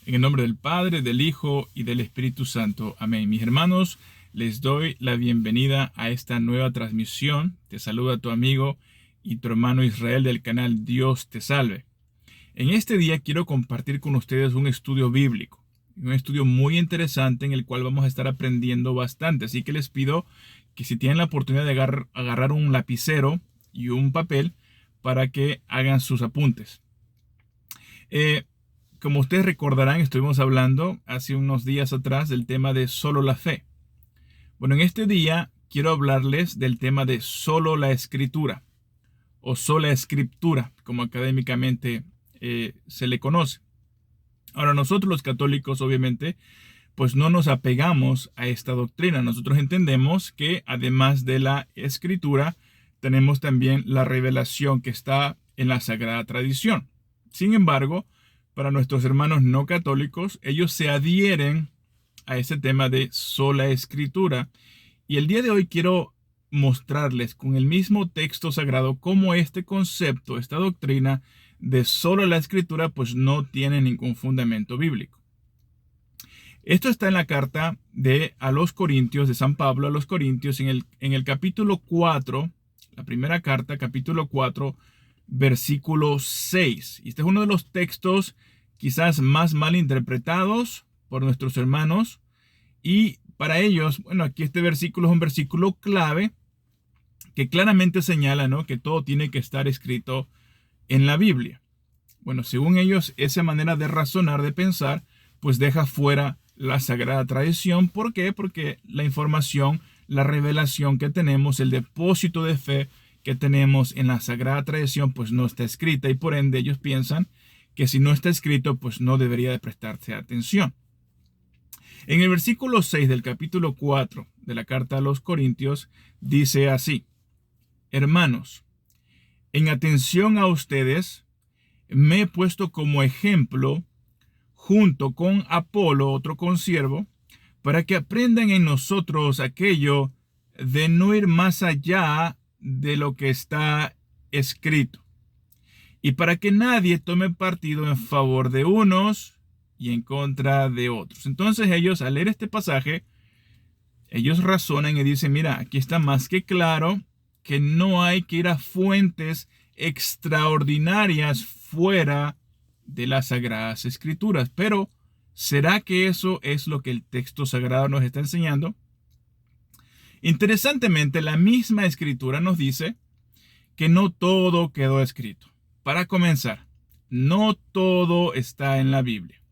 En el nombre del Padre, del Hijo y del Espíritu Santo. Amén. Mis hermanos, les doy la bienvenida a esta nueva transmisión. Te saluda tu amigo y tu hermano Israel del canal Dios te salve. En este día quiero compartir con ustedes un estudio bíblico, un estudio muy interesante en el cual vamos a estar aprendiendo bastante. Así que les pido que si tienen la oportunidad de agarrar un lapicero y un papel para que hagan sus apuntes. Como ustedes recordarán, estuvimos hablando hace unos días atrás del tema de solo la fe. Bueno, en este día quiero hablarles del tema de solo la escritura o sola escritura, como académicamente se le conoce. Ahora, nosotros los católicos, obviamente, pues no nos apegamos a esta doctrina. Nosotros entendemos que además de la escritura, tenemos también la revelación que está en la Sagrada Tradición. Sin embargo, para nuestros hermanos no católicos, ellos se adhieren a ese tema de sola escritura. Y el día de hoy quiero mostrarles con el mismo texto sagrado cómo este concepto, esta doctrina de solo la escritura, pues no tiene ningún fundamento bíblico. Esto está en la carta a los Corintios, de San Pablo a los Corintios, en el capítulo 4, la primera carta, capítulo 4, versículo 6. Y este es uno de los textos quizás más mal interpretados por nuestros hermanos. Y para ellos, bueno, aquí este versículo es un versículo clave que claramente señala, ¿no?, que todo tiene que estar escrito en la Biblia. Bueno, según ellos, esa manera de razonar, de pensar, pues deja fuera la Sagrada Tradición. ¿Por qué? Porque la información, la revelación que tenemos, el depósito de fe que tenemos en la Sagrada Tradición, pues no está escrita, y por ende ellos piensan que si no está escrito, pues no debería de prestarse atención. En el versículo 6 del capítulo 4 de la carta a los Corintios dice así: hermanos, en atención a ustedes, me he puesto como ejemplo junto con Apolo, otro consiervo, para que aprendan en nosotros aquello de no ir más allá de lo que está escrito, y para que nadie tome partido en favor de unos y en contra de otros. Entonces ellos, al leer este pasaje, ellos razonan y dicen: mira, aquí está más que claro que no hay que ir a fuentes extraordinarias fuera de las Sagradas Escrituras. Pero, ¿será que eso es lo que el texto sagrado nos está enseñando? Interesantemente, la misma Escritura nos dice que no todo quedó escrito. Para comenzar, no todo está en la Biblia.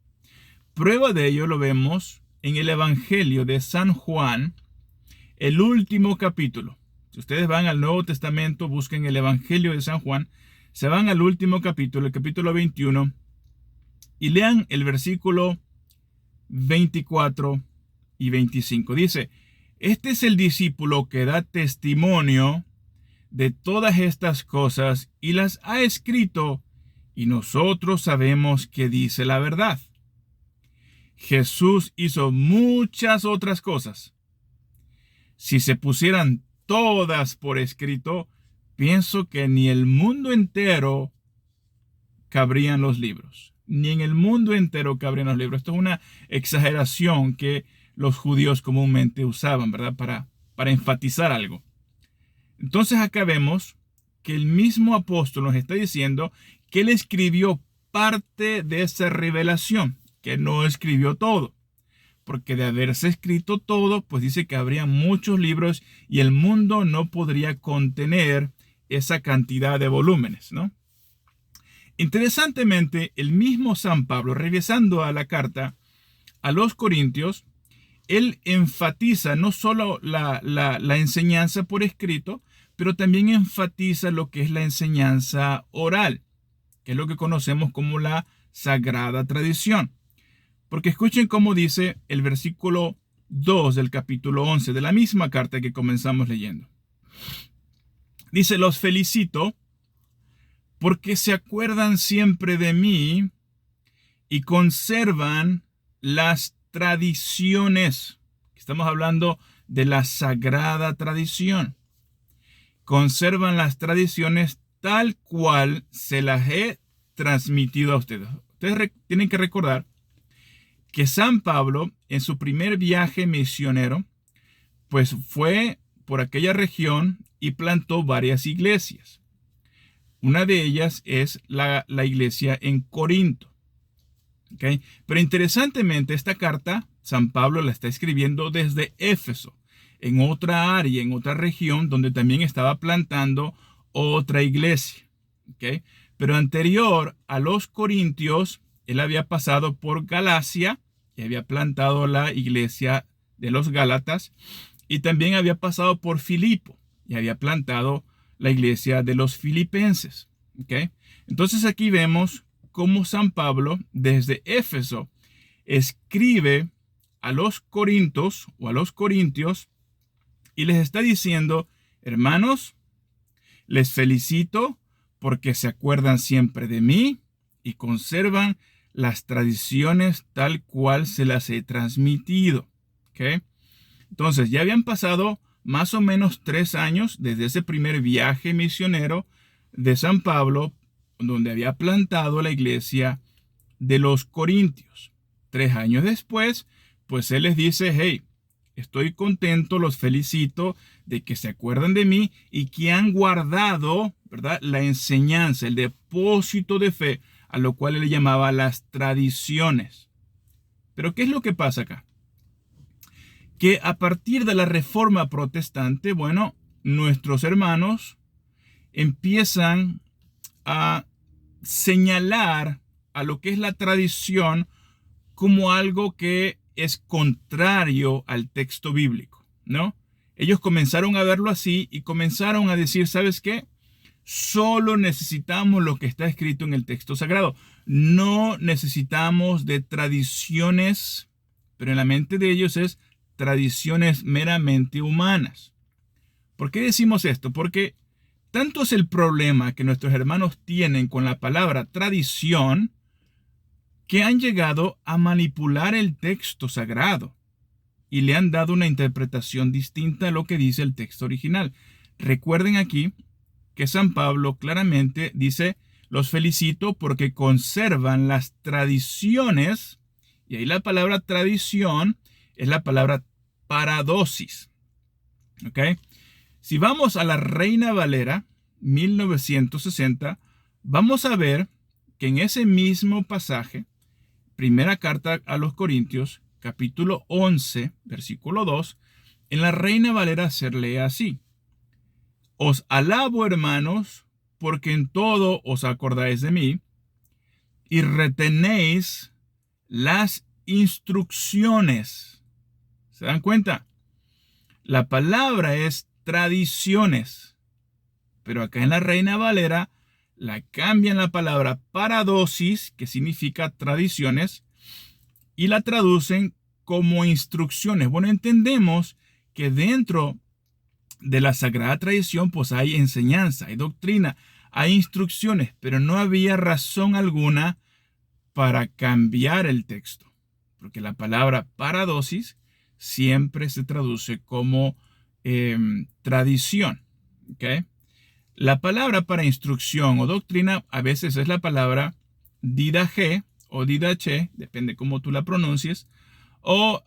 Prueba de ello lo vemos en el Evangelio de San Juan, el último capítulo. Si ustedes van al Nuevo Testamento, busquen el Evangelio de San Juan, se van al último capítulo, el capítulo 21, y lean el versículo 24 y 25. Dice: este es el discípulo que da testimonio de todas estas cosas y las ha escrito, y nosotros sabemos que dice la verdad. Jesús hizo muchas otras cosas. Si se pusieran todas por escrito, pienso que ni el mundo entero cabrían los libros. Ni en el mundo entero cabrían los libros. Esto es una exageración que los judíos comúnmente usaban, ¿verdad? Para enfatizar algo. Entonces acá vemos que el mismo apóstol nos está diciendo que él escribió parte de esa revelación, que no escribió todo. Porque de haberse escrito todo, pues dice que habría muchos libros y el mundo no podría contener esa cantidad de volúmenes, ¿no? Interesantemente, el mismo San Pablo, regresando a la carta a los Corintios, él enfatiza no solo la enseñanza por escrito, pero también enfatiza lo que es la enseñanza oral, que es lo que conocemos como la Sagrada Tradición. Porque escuchen cómo dice el versículo 2 del capítulo 11 de la misma carta que comenzamos leyendo. Dice: los felicito porque se acuerdan siempre de mí y conservan las tradiciones. Estamos hablando de la Sagrada Tradición. Conservan las tradiciones tal cual se las he transmitido a ustedes. Ustedes tienen que recordar que San Pablo, en su primer viaje misionero, pues fue por aquella región y plantó varias iglesias. Una de ellas es la iglesia en Corinto. ¿Okay? Pero interesantemente, esta carta, San Pablo la está escribiendo desde Éfeso, en otra área, en otra región, donde también estaba plantando otra iglesia. ¿Okay? Pero anterior a los Corintios, él había pasado por Galacia y había plantado la iglesia de los Gálatas, y también había pasado por Filipo y había plantado la iglesia de los filipenses. ¿Okay? Entonces aquí vemos cómo San Pablo desde Éfeso escribe a los corintios o a los corintios y les está diciendo: hermanos, les felicito porque se acuerdan siempre de mí y conservan las tradiciones tal cual se las he transmitido. ¿Okay? Entonces ya habían pasado más o menos 3 años desde ese primer viaje misionero de San Pablo, donde había plantado la iglesia de los Corintios. 3 años después, pues él les dice: hey, estoy contento, los felicito de que se acuerdan de mí y que han guardado, ¿verdad?, la enseñanza, el depósito de fe, a lo cual él le llamaba las tradiciones. Pero ¿qué es lo que pasa acá? Que a partir de la Reforma Protestante, bueno, nuestros hermanos empiezan a señalar a lo que es la tradición como algo que es contrario al texto bíblico, ¿no? Ellos comenzaron a verlo así y comenzaron a decir: ¿sabes qué? Solo necesitamos lo que está escrito en el texto sagrado. No necesitamos de tradiciones, pero en la mente de ellos es tradiciones meramente humanas. ¿Por qué decimos esto? Porque tanto es el problema que nuestros hermanos tienen con la palabra tradición, que han llegado a manipular el texto sagrado y le han dado una interpretación distinta a lo que dice el texto original. Recuerden aquí que San Pablo claramente dice: los felicito porque conservan las tradiciones, y ahí la palabra tradición es la palabra paradosis. ¿Ok? Si vamos a la Reina Valera 1960, vamos a ver que en ese mismo pasaje, primera carta a los Corintios, capítulo 11, versículo 2, en la Reina Valera se lee así: os alabo, hermanos, porque en todo os acordáis de mí y retenéis las instrucciones. ¿Se dan cuenta? La palabra es tradiciones, pero acá en la Reina Valera la cambian la palabra paradosis, que significa tradiciones, y la traducen como instrucciones. Bueno, entendemos que dentro de la sagrada tradición pues hay enseñanza, hay doctrina, hay instrucciones, pero no había razón alguna para cambiar el texto, porque la palabra paradosis siempre se traduce como tradición. ¿Okay? La palabra para instrucción o doctrina a veces es la palabra didache o didache, depende cómo tú la pronuncies, o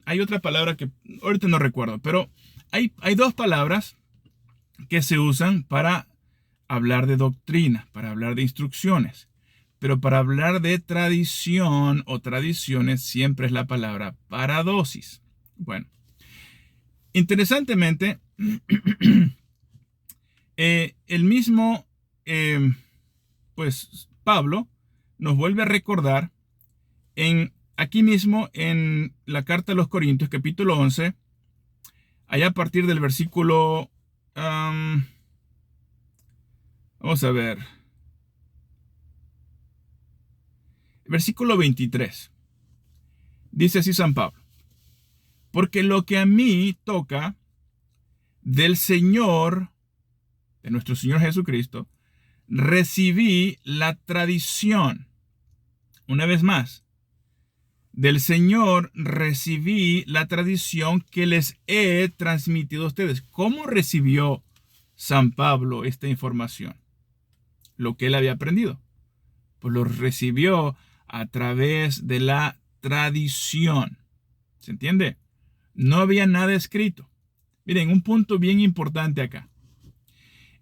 hay otra palabra que ahorita no recuerdo, pero hay 2 palabras que se usan para hablar de doctrina, para hablar de instrucciones, pero para hablar de tradición o tradiciones siempre es la palabra paradosis. Bueno, interesantemente, el mismo, pues Pablo nos vuelve a recordar aquí mismo en la carta a los Corintios, capítulo 11, allá a partir del versículo, vamos a ver, versículo 23. Dice así San Pablo: porque lo que a mí toca del Señor, de nuestro Señor Jesucristo, recibí la tradición. Una vez más, del Señor recibí la tradición que les he transmitido a ustedes. ¿Cómo recibió San Pablo esta información? Lo que él había aprendido, pues lo recibió a través de la tradición. ¿Se entiende? No había nada escrito. Miren, un punto bien importante acá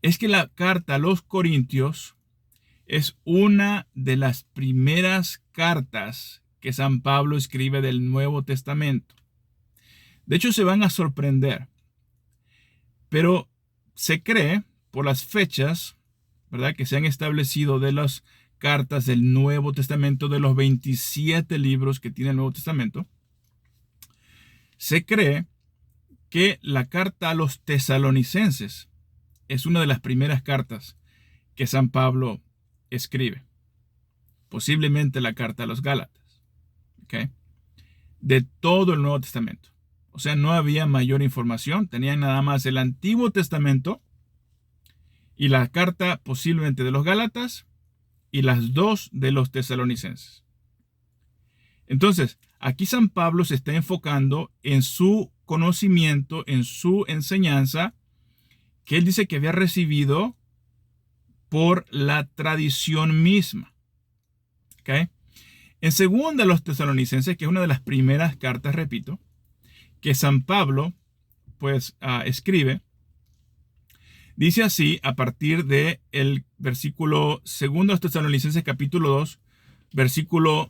es que la carta a los Corintios es una de las primeras cartas que San Pablo escribe del Nuevo Testamento. De hecho, se van a sorprender, pero se cree por las fechas, ¿verdad?, que se han establecido de las cartas del Nuevo Testamento, de los 27 libros que tiene el Nuevo Testamento, se cree que la carta a los tesalonicenses es una de las primeras cartas que San Pablo escribe. Posiblemente la carta a los Gálatas. ¿Okay? De todo el Nuevo Testamento. O sea, no había mayor información. Tenían nada más el Antiguo Testamento y la carta posiblemente de los Gálatas y las dos de los tesalonicenses. Entonces, aquí San Pablo se está enfocando en su conocimiento, en su enseñanza, que él dice que había recibido por la tradición misma. ¿Okay? En segunda a los tesalonicenses, que es una de las primeras cartas, repito, que San Pablo pues escribe, dice así a partir de el versículo 2 a los tesalonicenses capítulo 2, versículo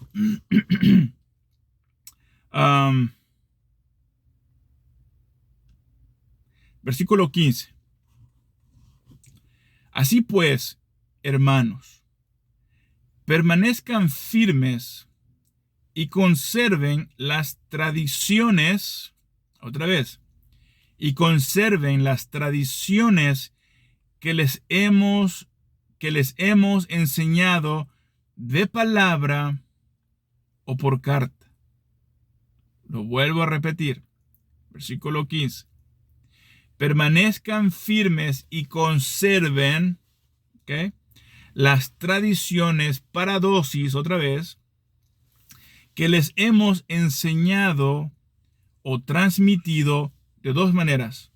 versículo 15. Así pues, hermanos, permanezcan firmes y conserven las tradiciones, otra vez, y conserven las tradiciones que les hemos enseñado de palabra o por carta. Lo vuelvo a repetir. Versículo 15. Permanezcan firmes y conserven, ¿okay?, las tradiciones, paradosis, otra vez, que les hemos enseñado o transmitido de dos maneras,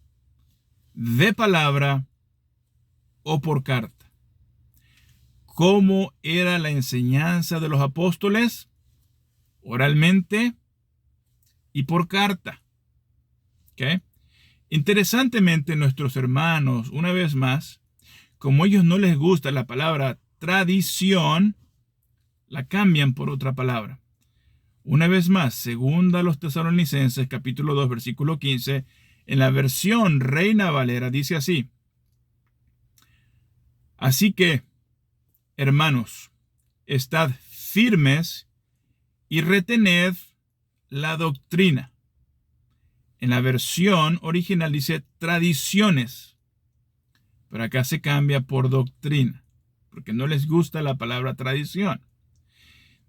de palabra o por carta. ¿Cómo era la enseñanza de los apóstoles? Oralmente y por carta. ¿Okay? Interesantemente, nuestros hermanos, una vez más, como a ellos no les gusta la palabra tradición, la cambian por otra palabra. Una vez más, segunda a los tesalonicenses, capítulo 2, versículo 15, en la versión Reina Valera dice así: así que, hermanos, estad firmes y retened la doctrina. En la versión original dice tradiciones, pero acá se cambia por doctrina, porque no les gusta la palabra tradición.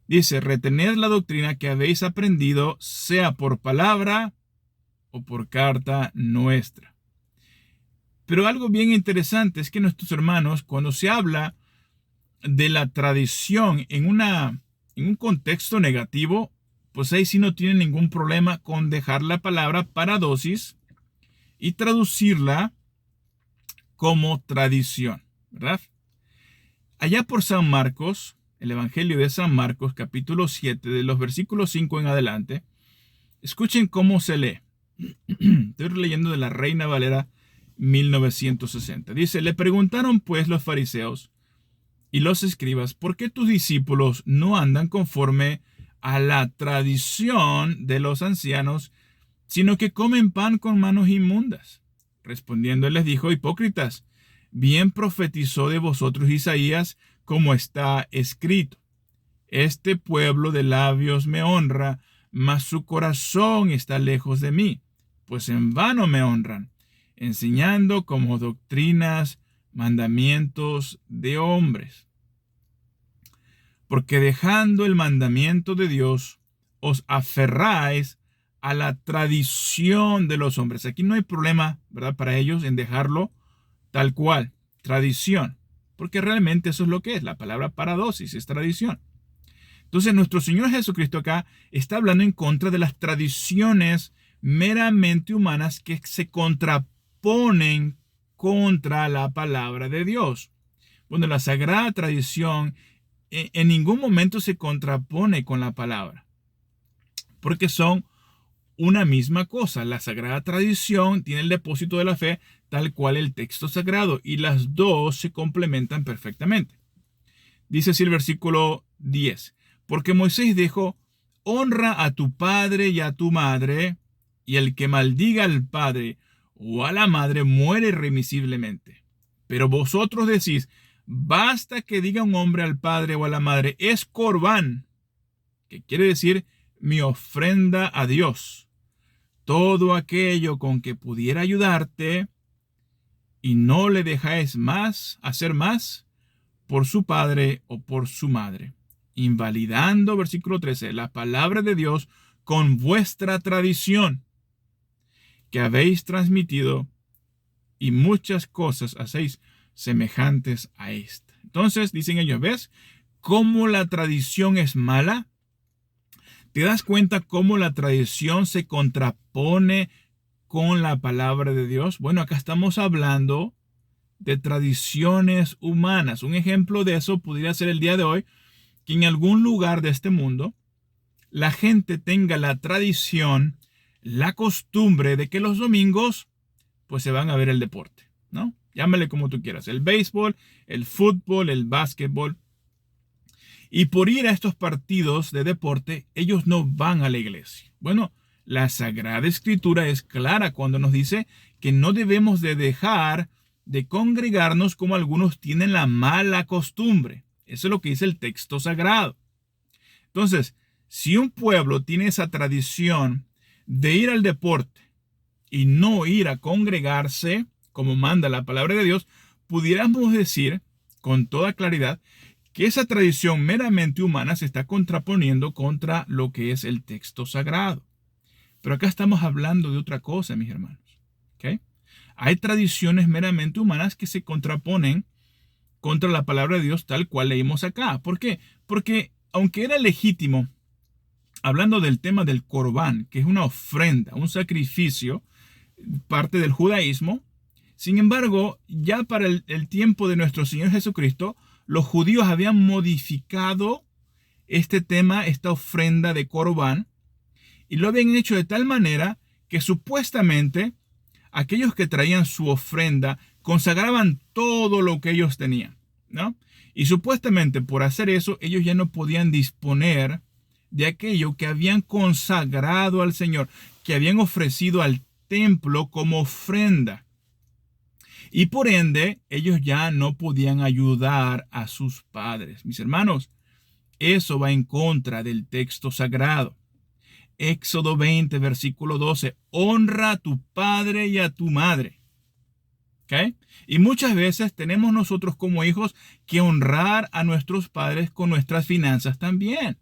Dice, retened la doctrina que habéis aprendido, sea por palabra o por carta nuestra. Pero algo bien interesante es que nuestros hermanos, cuando se habla de la tradición en un contexto negativo, pues ahí sí no tienen ningún problema con dejar la palabra paradosis y traducirla como tradición, ¿verdad? Allá por San Marcos, el Evangelio de San Marcos, capítulo 7, de los versículos 5 en adelante, escuchen cómo se lee. Estoy leyendo de la Reina Valera 1960. Dice, le preguntaron pues los fariseos y los escribas, ¿por qué tus discípulos no andan conforme a la tradición de los ancianos, sino que comen pan con manos inmundas? Respondiendo él les dijo, hipócritas, bien profetizó de vosotros Isaías, como está escrito: este pueblo de labios me honra, mas su corazón está lejos de mí, pues en vano me honran, enseñando como doctrinas mandamientos de hombres. Porque dejando el mandamiento de Dios, os aferráis a la tradición de los hombres. Aquí no hay problema, ¿verdad?, para ellos en dejarlo tal cual, tradición, porque realmente eso es lo que es. La palabra paradosis es tradición. Entonces nuestro Señor Jesucristo acá está hablando en contra de las tradiciones meramente humanas que se contraponen contra la palabra de Dios. Bueno, la sagrada tradición en ningún momento se contrapone con la palabra. porque son una misma cosa. La sagrada tradición tiene el depósito de la fe tal cual el texto sagrado y las dos se complementan perfectamente. Dice así el versículo 10. Porque Moisés dijo, honra a tu padre y a tu madre, y el que maldiga al padre o a la madre muere irremisiblemente. Pero vosotros decís, basta que diga un hombre al padre o a la madre, es corbán, que quiere decir mi ofrenda a Dios. Todo aquello con que pudiera ayudarte y no le dejáis más hacer más por su padre o por su madre, invalidando, versículo 13, la palabra de Dios con vuestra tradición que habéis transmitido, y muchas cosas hacéis semejantes a esta. Entonces, dicen ellos, ¿ves cómo la tradición es mala? ¿Te das cuenta cómo la tradición se contrapone con la palabra de Dios? Bueno, acá estamos hablando de tradiciones humanas. Un ejemplo de eso podría ser el día de hoy, que en algún lugar de este mundo la gente tenga la tradición, la costumbre de que los domingos pues se van a ver el deporte, ¿no? Llámale como tú quieras, el béisbol, el fútbol, el básquetbol. Y por ir a estos partidos de deporte, ellos no van a la iglesia. Bueno, la Sagrada Escritura es clara cuando nos dice que no debemos de dejar de congregarnos como algunos tienen la mala costumbre. Eso es lo que dice el texto sagrado. Entonces, si un pueblo tiene esa tradición de ir al deporte y no ir a congregarse, como manda la palabra de Dios, pudiéramos decir con toda claridad que esa tradición meramente humana se está contraponiendo contra lo que es el texto sagrado. Pero acá estamos hablando de otra cosa, mis hermanos. ¿Okay? Hay tradiciones meramente humanas que se contraponen contra la palabra de Dios tal cual leímos acá. ¿Por qué? Porque aunque era legítimo, hablando del tema del corbán, que es una ofrenda, un sacrificio, parte del judaísmo, sin embargo, ya para el tiempo de nuestro Señor Jesucristo, los judíos habían modificado este tema, esta ofrenda de corbán, y lo habían hecho de tal manera que supuestamente aquellos que traían su ofrenda consagraban todo lo que ellos tenían, ¿no? Y supuestamente por hacer eso, ellos ya no podían disponer de aquello que habían consagrado al Señor, que habían ofrecido al templo como ofrenda. Y por ende, ellos ya no podían ayudar a sus padres. Mis hermanos, eso va en contra del texto sagrado. Éxodo 20, versículo 12. Honra a tu padre y a tu madre. ¿Okay? Y muchas veces tenemos nosotros como hijos que honrar a nuestros padres con nuestras finanzas también.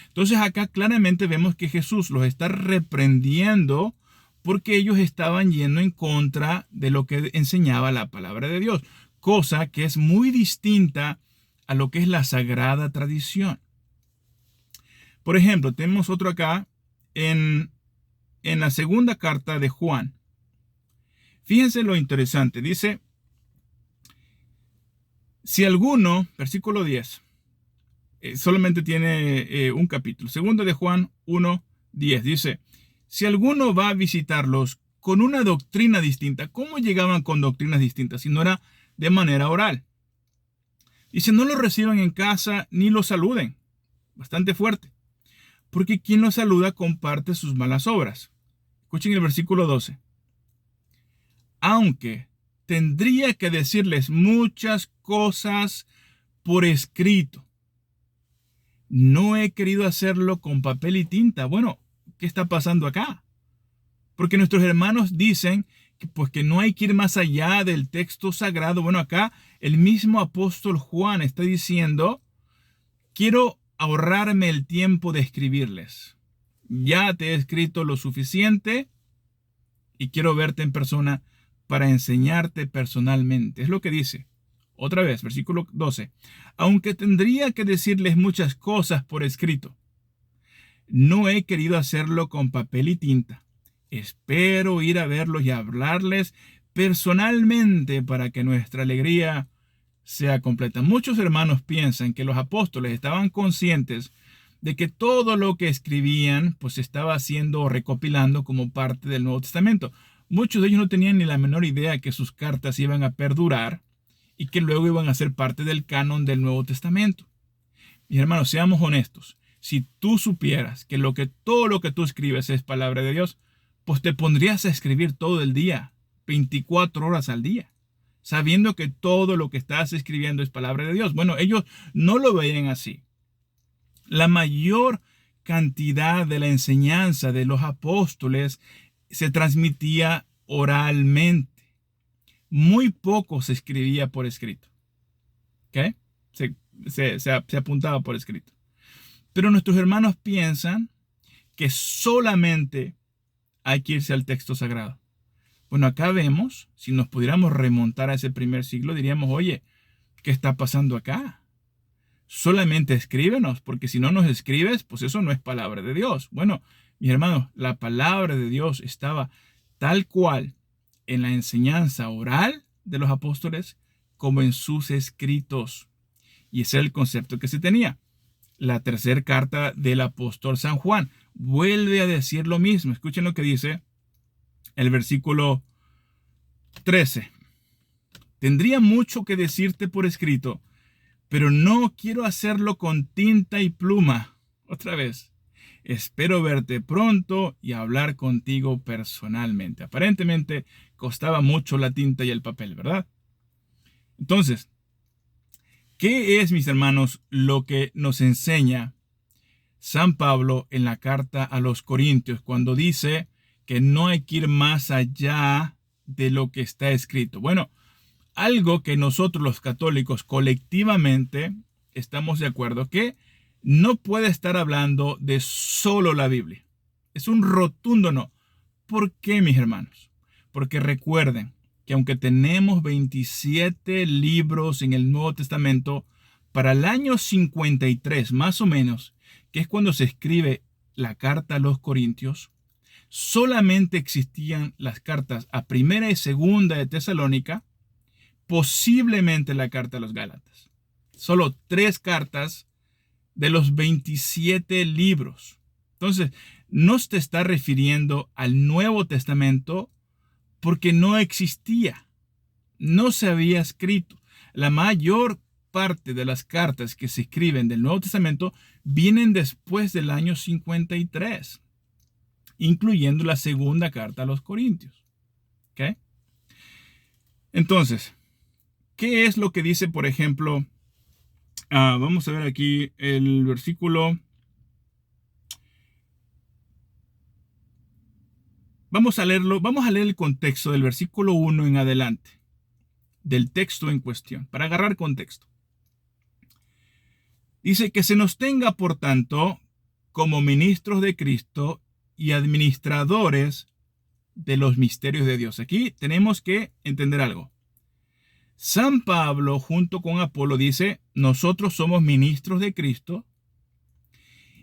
Entonces acá claramente vemos que Jesús los está reprendiendo porque ellos estaban yendo en contra de lo que enseñaba la palabra de Dios, cosa que es muy distinta a lo que es la sagrada tradición. Por ejemplo, tenemos otro acá en la segunda carta de Juan. Fíjense lo interesante, dice, si alguno, versículo 10, solamente tiene un capítulo, segundo de Juan 1, 10, dice, si alguno va a visitarlos con una doctrina distinta, ¿cómo llegaban con doctrinas distintas si no era de manera oral? Dice, no lo reciban en casa ni lo saluden. Bastante fuerte. Porque quien lo saluda comparte sus malas obras. Escuchen el versículo 12. Aunque tendría que decirles muchas cosas por escrito, no he querido hacerlo con papel y tinta. Bueno, ¿qué está pasando acá? Porque nuestros hermanos dicen que, pues, que no hay que ir más allá del texto sagrado. Bueno, acá el mismo apóstol Juan está diciendo, quiero ahorrarme el tiempo de escribirles. Ya te he escrito lo suficiente y quiero verte en persona para enseñarte personalmente. Es lo que dice. Otra vez, versículo 12. Aunque tendría que decirles muchas cosas por escrito, no he querido hacerlo con papel y tinta. Espero ir a verlos y hablarles personalmente para que nuestra alegría sea completa. Muchos hermanos piensan que los apóstoles estaban conscientes de que todo lo que escribían pues se estaba haciendo o recopilando como parte del Nuevo Testamento. Muchos de ellos no tenían ni la menor idea que sus cartas iban a perdurar y que luego iban a ser parte del canon del Nuevo Testamento. Mis hermanos, seamos honestos. Si tú supieras que todo lo que tú escribes es palabra de Dios, pues te pondrías a escribir todo el día, 24 horas al día, sabiendo que todo lo que estás escribiendo es palabra de Dios. Bueno, ellos no lo veían así. La mayor cantidad de la enseñanza de los apóstoles se transmitía oralmente. Muy poco se escribía por escrito. ¿Ok? Se apuntaba por escrito. Pero nuestros hermanos piensan que solamente hay que irse al texto sagrado. Bueno, acá vemos, si nos pudiéramos remontar a ese primer siglo, diríamos, oye, ¿qué está pasando acá? Solamente escríbenos, porque si no nos escribes, pues eso no es palabra de Dios. Bueno, mis hermanos, la palabra de Dios estaba tal cual en la enseñanza oral de los apóstoles como en sus escritos. Y ese es el concepto que se tenía. La tercera carta del apóstol San Juan vuelve a decir lo mismo. Escuchen lo que dice el versículo 13. Tendría mucho que decirte por escrito, pero no quiero hacerlo con tinta y pluma. Otra vez. Espero verte pronto y hablar contigo personalmente. Aparentemente costaba mucho la tinta y el papel, ¿verdad? Entonces, ¿qué es, mis hermanos, lo que nos enseña San Pablo en la carta a los Corintios cuando dice que no hay que ir más allá de lo que está escrito? Bueno, algo que nosotros los católicos colectivamente estamos de acuerdo que no puede estar hablando de solo la Biblia. Es un rotundo no. ¿Por qué, mis hermanos? Porque recuerden que aunque tenemos 27 libros en el Nuevo Testamento, para el año 53, más o menos, que es cuando se escribe la carta a los Corintios, solamente existían las cartas a primera y segunda de Tesalónica, posiblemente la carta a los Gálatas. Solo 3 cartas de los 27 libros. Entonces, no se está refiriendo al Nuevo Testamento porque no existía, no se había escrito. La mayor parte de las cartas que se escriben del Nuevo Testamento vienen después del año 53, incluyendo la segunda carta a los Corintios. ¿Ok? Entonces, ¿qué es lo que dice, por ejemplo? Vamos a ver aquí el versículo. Vamos a leerlo, vamos a leer el contexto del versículo 1 en adelante, del texto en cuestión, para agarrar contexto. Dice que se nos tenga, por tanto, como ministros de Cristo y administradores de los misterios de Dios. Aquí tenemos que entender algo. San Pablo, junto con Apolo, dice, nosotros somos ministros de Cristo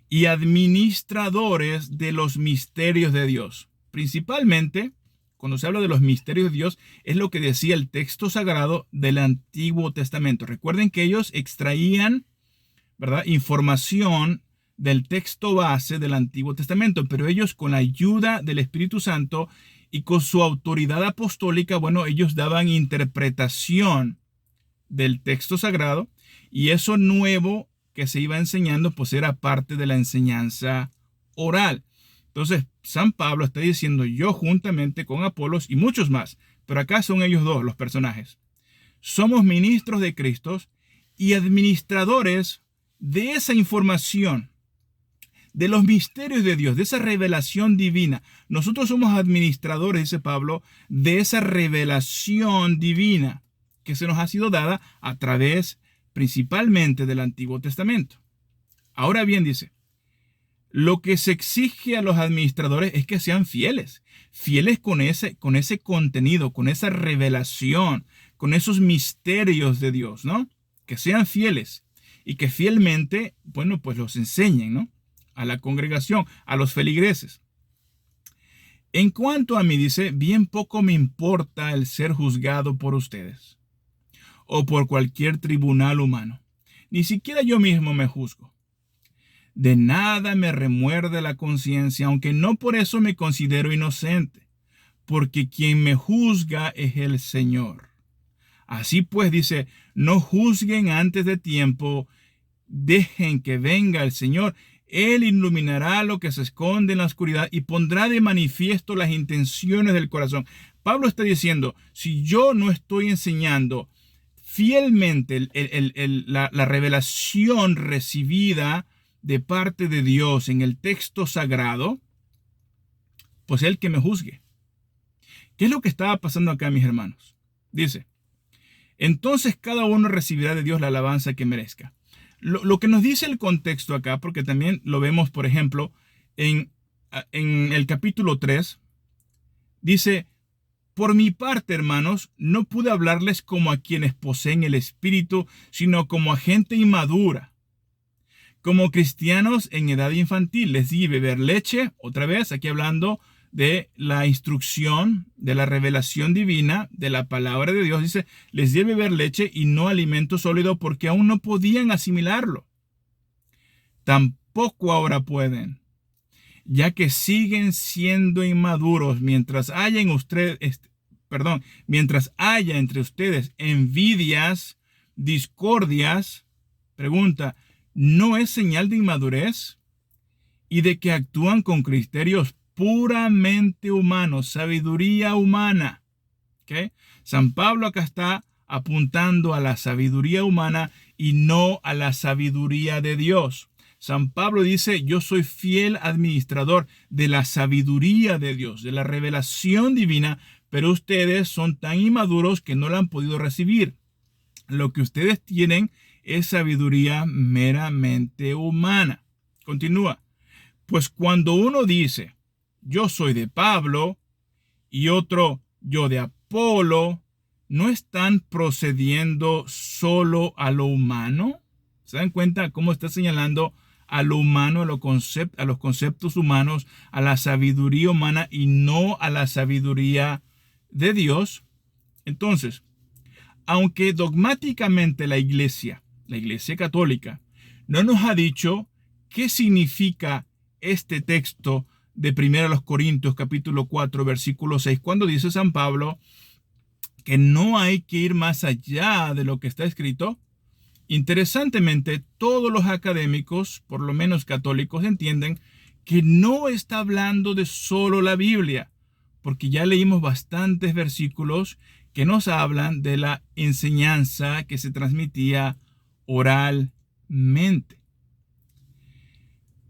y administradores de los misterios de Dios. Principalmente, cuando se habla de los misterios de Dios, es lo que decía el texto sagrado del Antiguo Testamento. Recuerden que ellos extraían, ¿verdad?, información del texto base del Antiguo Testamento, pero ellos, con la ayuda del Espíritu Santo y con su autoridad apostólica, bueno, ellos daban interpretación del texto sagrado, y eso nuevo que se iba enseñando pues era parte de la enseñanza oral. Entonces, San Pablo está diciendo, yo juntamente con Apolos y muchos más, pero acá son ellos dos los personajes, somos ministros de Cristo y administradores de esa información, de los misterios de Dios, de esa revelación divina. Nosotros somos administradores, dice Pablo, de esa revelación divina que se nos ha sido dada a través principalmente del Antiguo Testamento. Ahora bien, dice, lo que se exige a los administradores es que sean fieles con ese contenido, con esa revelación, con esos misterios de Dios, ¿no? Que sean fieles y que fielmente, bueno, pues los enseñen, ¿no?, a la congregación, a los feligreses. En cuanto a mí, dice, bien poco me importa el ser juzgado por ustedes o por cualquier tribunal humano. Ni siquiera yo mismo me juzgo. De nada me remuerde la conciencia, aunque no por eso me considero inocente, porque quien me juzga es el Señor. Así pues, dice, no juzguen antes de tiempo, dejen que venga el Señor. Él iluminará lo que se esconde en la oscuridad y pondrá de manifiesto las intenciones del corazón. Pablo está diciendo, si yo no estoy enseñando fielmente la revelación recibida de parte de Dios en el texto sagrado, pues Él que me juzgue. ¿Qué es lo que estaba pasando acá, mis hermanos? Dice, entonces cada uno recibirá de Dios la alabanza que merezca. Lo que nos dice el contexto acá, porque también lo vemos, por ejemplo, en el capítulo 3, dice, por mi parte, hermanos, no pude hablarles como a quienes poseen el Espíritu, sino como a gente inmadura. Como cristianos en edad infantil, les di beber leche, otra vez aquí hablando de la instrucción, de la revelación divina, de la palabra de Dios. Dice, les di beber leche y no alimento sólido porque aún no podían asimilarlo. Tampoco ahora pueden, ya que siguen siendo inmaduros mientras haya entre ustedes envidias, discordias. Pregunta, ¿no es señal de inmadurez y de que actúan con criterios puramente humanos, sabiduría humana? ¿Okay? San Pablo acá está apuntando a la sabiduría humana y no a la sabiduría de Dios. San Pablo dice, yo soy fiel administrador de la sabiduría de Dios, de la revelación divina, pero ustedes son tan inmaduros que no la han podido recibir. Lo que ustedes tienen es sabiduría meramente humana. Continúa. Pues cuando uno dice, yo soy de Pablo, y otro, yo de Apolo, ¿no están procediendo solo a lo humano? ¿Se dan cuenta cómo está señalando a lo humano, a los conceptos humanos, a la sabiduría humana y no a la sabiduría de Dios? Entonces, aunque dogmáticamente la Iglesia católica, no nos ha dicho qué significa este texto de 1 Corintios capítulo 4 versículo 6, cuando dice San Pablo que no hay que ir más allá de lo que está escrito. Interesantemente, todos los académicos, por lo menos católicos, entienden que no está hablando de solo la Biblia, porque ya leímos bastantes versículos que nos hablan de la enseñanza que se transmitía oralmente.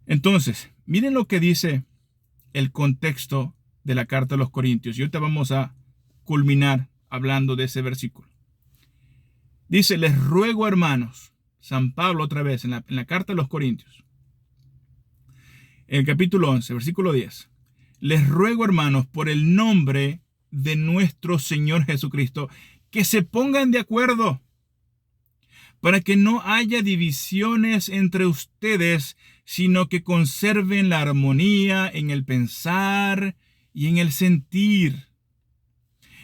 Entonces, miren lo que dice el contexto de la carta a los Corintios. Y ahorita vamos a culminar hablando de ese versículo. Dice, les ruego, hermanos, San Pablo otra vez en la carta a los Corintios, en el capítulo 11, versículo 10. Les ruego, hermanos, por el nombre de nuestro Señor Jesucristo, que se pongan de acuerdo para que no haya divisiones entre ustedes, sino que conserven la armonía en el pensar y en el sentir.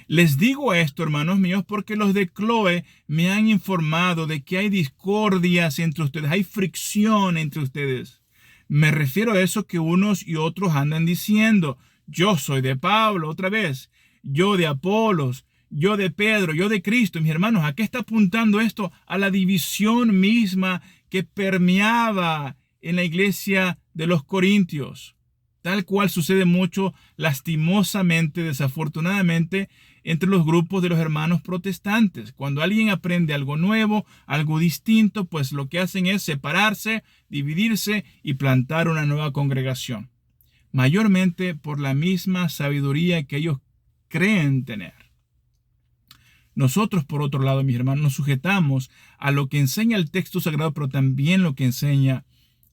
Les digo esto, hermanos míos, porque los de Cloé me han informado de que hay discordias entre ustedes, hay fricción entre ustedes. Me refiero a eso que unos y otros andan diciendo. Yo soy de Pablo, otra vez. Yo de Apolos, yo de Pedro, yo de Cristo. Mis hermanos, ¿a qué está apuntando esto? A la división misma que permeaba en la iglesia de los Corintios. Tal cual sucede mucho, lastimosamente, desafortunadamente, entre los grupos de los hermanos protestantes. Cuando alguien aprende algo nuevo, algo distinto, pues lo que hacen es separarse, dividirse y plantar una nueva congregación. Mayormente por la misma sabiduría que ellos creen tener. Nosotros, por otro lado, mis hermanos, nos sujetamos a lo que enseña el texto sagrado, pero también lo que enseña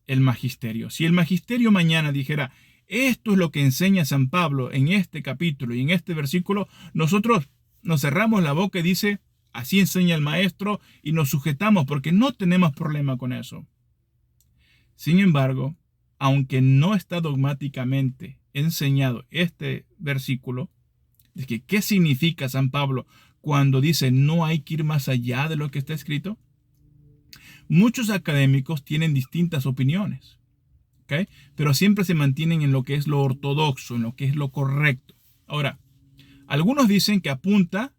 el magisterio. Si el magisterio mañana dijera, esto es lo que enseña San Pablo en este capítulo y en este versículo, nosotros nos cerramos la boca y dice, así enseña el maestro, y nos sujetamos porque no tenemos problema con eso. Sin embargo, aunque no está dogmáticamente enseñado este versículo, de que ¿qué significa San Pablo cuando dice no hay que ir más allá de lo que está escrito? Muchos académicos tienen distintas opiniones. ¿ok? Pero siempre se mantienen en lo que es lo ortodoxo, en lo que es lo correcto. Ahora, algunos dicen que apunta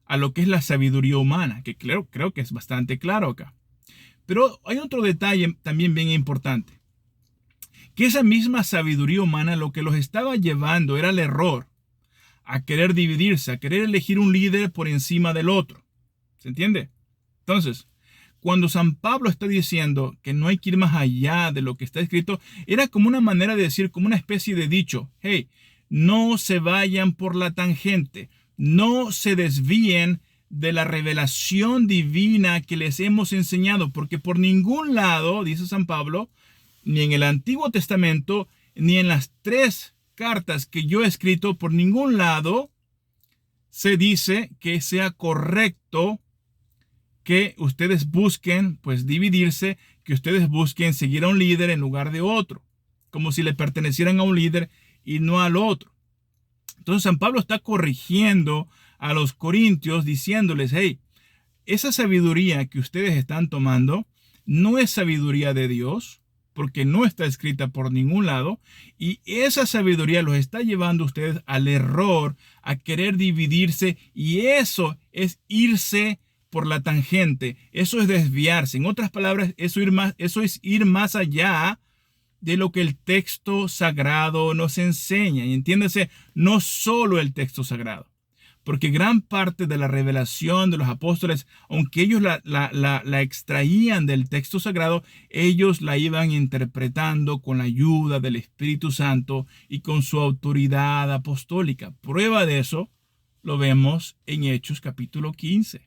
a lo que es la sabiduría humana, que creo que es bastante claro acá. Pero hay otro detalle también bien importante, que esa misma sabiduría humana lo que los estaba llevando era el error, a querer dividirse, a querer elegir un líder por encima del otro. ¿Se entiende? Entonces, cuando San Pablo está diciendo que no hay que ir más allá de lo que está escrito, era como una manera de decir, como una especie de dicho, hey, no se vayan por la tangente, no se desvíen de la revelación divina que les hemos enseñado, porque por ningún lado, dice San Pablo, ni en el Antiguo Testamento, ni en las 3 cartas que yo he escrito, por ningún lado se dice que sea correcto que ustedes busquen, pues, dividirse, que ustedes busquen seguir a un líder en lugar de otro, como si le pertenecieran a un líder y no al otro. Entonces San Pablo está corrigiendo a los corintios diciéndoles, hey, esa sabiduría que ustedes están tomando no es sabiduría de Dios, porque no está escrita por ningún lado, y esa sabiduría los está llevando a ustedes al error, a querer dividirse, y eso es irse por la tangente, eso es desviarse. En otras palabras, eso es ir más allá de lo que el texto sagrado nos enseña. Y entiéndase, no solo el texto sagrado, porque gran parte de la revelación de los apóstoles, aunque ellos la extraían del texto sagrado, ellos la iban interpretando con la ayuda del Espíritu Santo y con su autoridad apostólica. Prueba de eso lo vemos en Hechos capítulo 15.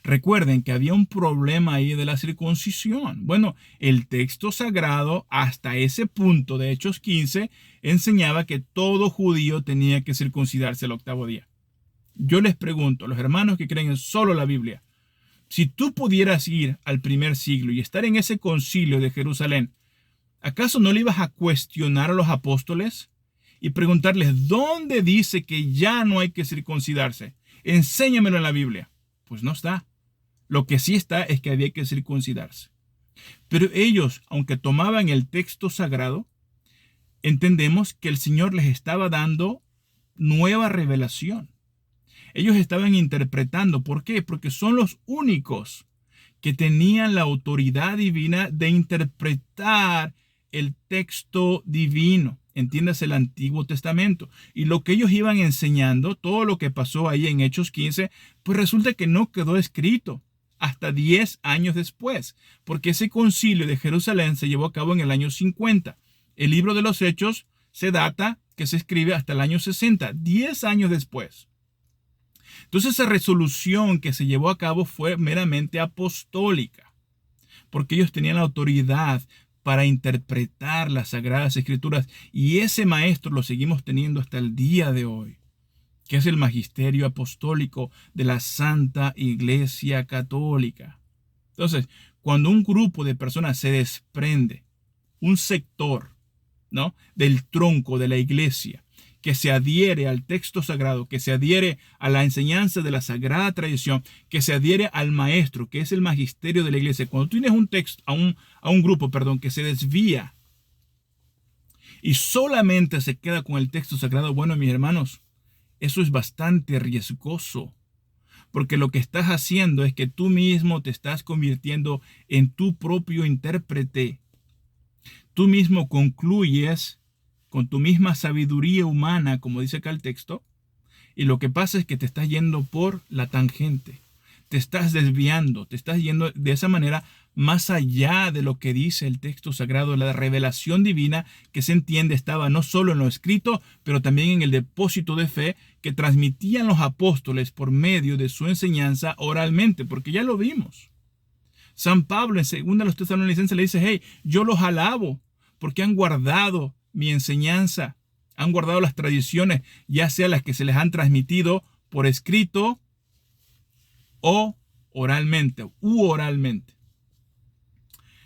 Recuerden que había un problema ahí de la circuncisión. Bueno, el texto sagrado hasta ese punto de Hechos 15 enseñaba que todo judío tenía que circuncidarse al 8º día. Yo les pregunto a los hermanos que creen en solo la Biblia, si tú pudieras ir al primer siglo y estar en ese concilio de Jerusalén, ¿acaso no le ibas a cuestionar a los apóstoles y preguntarles dónde dice que ya no hay que circuncidarse? Enséñamelo en la Biblia. Pues no está. Lo que sí está es que había que circuncidarse. Pero ellos, aunque tomaban el texto sagrado, entendemos que el Señor les estaba dando nueva revelación. Ellos estaban interpretando. ¿Por qué? Porque son los únicos que tenían la autoridad divina de interpretar el texto divino. Entiéndase, el Antiguo Testamento. Y lo que ellos iban enseñando, todo lo que pasó ahí en Hechos 15, pues resulta que no quedó escrito hasta 10 años después, porque ese concilio de Jerusalén se llevó a cabo en el año 50. El libro de los Hechos se data que se escribe hasta el año 60, 10 años después. Entonces esa resolución que se llevó a cabo fue meramente apostólica, porque ellos tenían la autoridad para interpretar las Sagradas Escrituras, y ese maestro lo seguimos teniendo hasta el día de hoy, que es el magisterio apostólico de la Santa Iglesia Católica. Entonces, cuando un grupo de personas se desprende, un sector, ¿no?, del tronco de la iglesia, que se adhiere al texto sagrado, que se adhiere a la enseñanza de la sagrada tradición, que se adhiere al maestro, que es el magisterio de la iglesia. Cuando tú tienes a un grupo, que se desvía y solamente se queda con el texto sagrado, bueno, mis hermanos, eso es bastante riesgoso, porque lo que estás haciendo es que tú mismo te estás convirtiendo en tu propio intérprete. Tú mismo concluyes con tu misma sabiduría humana, como dice acá el texto, y lo que pasa es que te estás yendo por la tangente, te estás desviando, te estás yendo de esa manera más allá de lo que dice el texto sagrado. La revelación divina que se entiende estaba no solo en lo escrito, pero también en el depósito de fe que transmitían los apóstoles por medio de su enseñanza oralmente, porque ya lo vimos. San Pablo en 2 a los Tesalonicenses le dice, hey, yo los alabo porque han guardado mi enseñanza, han guardado las tradiciones, ya sea las que se les han transmitido por escrito o oralmente,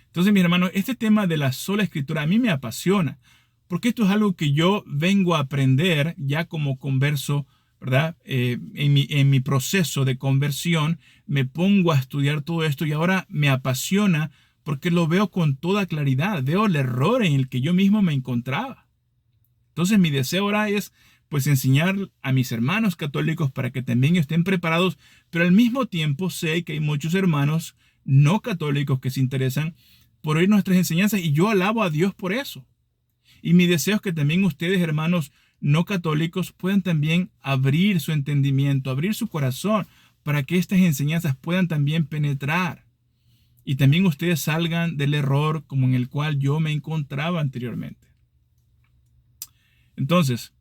Entonces, mis hermanos, este tema de la sola escritura a mí me apasiona, porque esto es algo que yo vengo a aprender ya como converso, ¿verdad? En mi proceso de conversión me pongo a estudiar todo esto y ahora me apasiona porque lo veo con toda claridad, veo el error en el que yo mismo me encontraba. Entonces mi deseo ahora es pues enseñar a mis hermanos católicos para que también estén preparados, pero al mismo tiempo sé que hay muchos hermanos no católicos que se interesan por oír nuestras enseñanzas y yo alabo a Dios por eso. Y mi deseo es que también ustedes, hermanos no católicos, puedan también abrir su entendimiento, abrir su corazón para que estas enseñanzas puedan también penetrar. Y también ustedes salgan del error como en el cual yo me encontraba anteriormente. Entonces,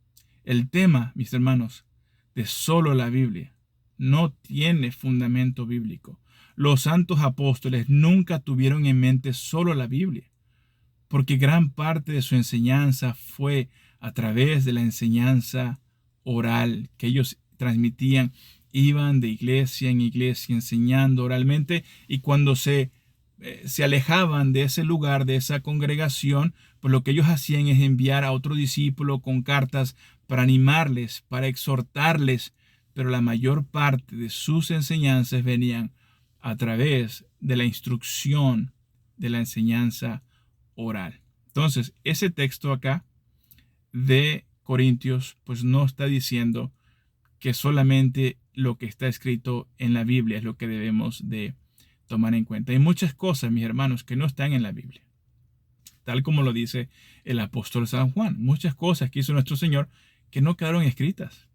el tema, mis hermanos, de solo la Biblia no tiene fundamento bíblico. Los santos apóstoles nunca tuvieron en mente solo la Biblia, porque gran parte de su enseñanza fue a través de la enseñanza oral que ellos transmitían. Iban de iglesia en iglesia enseñando oralmente, y cuando se alejaban de ese lugar, de esa congregación, pues lo que ellos hacían es enviar a otro discípulo con cartas para animarles, para exhortarles, pero la mayor parte de sus enseñanzas venían a través de la instrucción de la enseñanza oral. Entonces, ese texto acá de Corintios, pues no está diciendo que solamente lo que está escrito en la Biblia es lo que debemos de tomar en cuenta. Hay muchas cosas, mis hermanos, que no están en la Biblia, tal como lo dice el apóstol San Juan. Muchas cosas que hizo nuestro Señor que no quedaron escritas.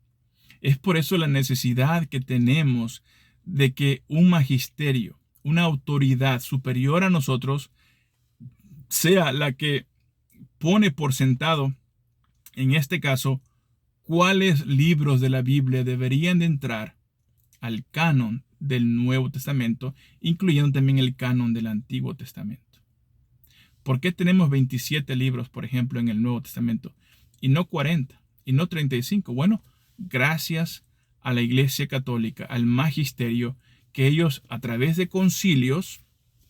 Es por eso la necesidad que tenemos de que un magisterio, una autoridad superior a nosotros, sea la que pone por sentado, en este caso, cuáles libros de la Biblia deberían de entrar al canon del Nuevo Testamento, incluyendo también el canon del Antiguo Testamento. ¿Por qué tenemos 27 libros, por ejemplo, en el Nuevo Testamento, y no 40, y no 35? Bueno, gracias a la Iglesia Católica, al magisterio, que ellos a través de concilios,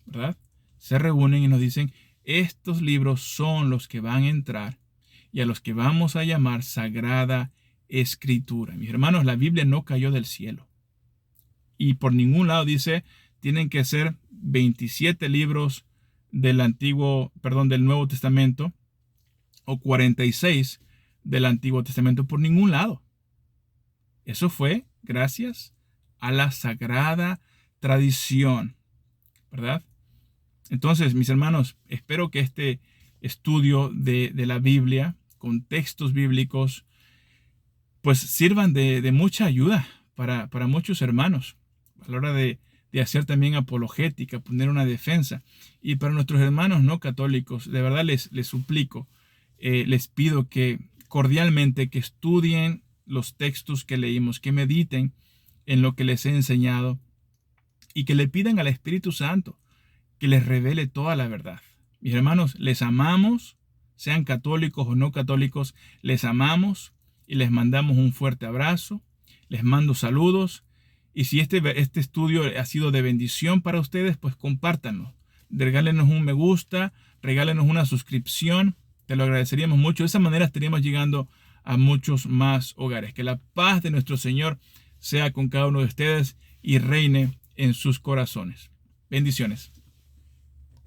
¿verdad?, se reúnen y nos dicen, estos libros son los que van a entrar y a los que vamos a llamar Sagrada Escritura. Mis hermanos, la Biblia no cayó del cielo. Y por ningún lado dice, tienen que ser 27 libros del Nuevo Testamento o 46 del Antiguo Testamento, por ningún lado. Eso fue gracias a la sagrada tradición, ¿verdad? Entonces, mis hermanos, espero que este estudio de la Biblia con textos bíblicos pues sirvan de mucha ayuda para muchos hermanos a la hora de hacer también apologética, poner una defensa. Y para nuestros hermanos no católicos, de verdad les suplico, les pido que cordialmente que estudien los textos que leímos, que mediten en lo que les he enseñado y que le pidan al Espíritu Santo que les revele toda la verdad. Mis hermanos, les amamos, sean católicos o no católicos, les amamos y les mandamos un fuerte abrazo, les mando saludos. Y si este estudio ha sido de bendición para ustedes, pues compártanlo. Regálenos un me gusta, regálenos una suscripción. Te lo agradeceríamos mucho. De esa manera estaríamos llegando a muchos más hogares. Que la paz de nuestro Señor sea con cada uno de ustedes y reine en sus corazones. Bendiciones.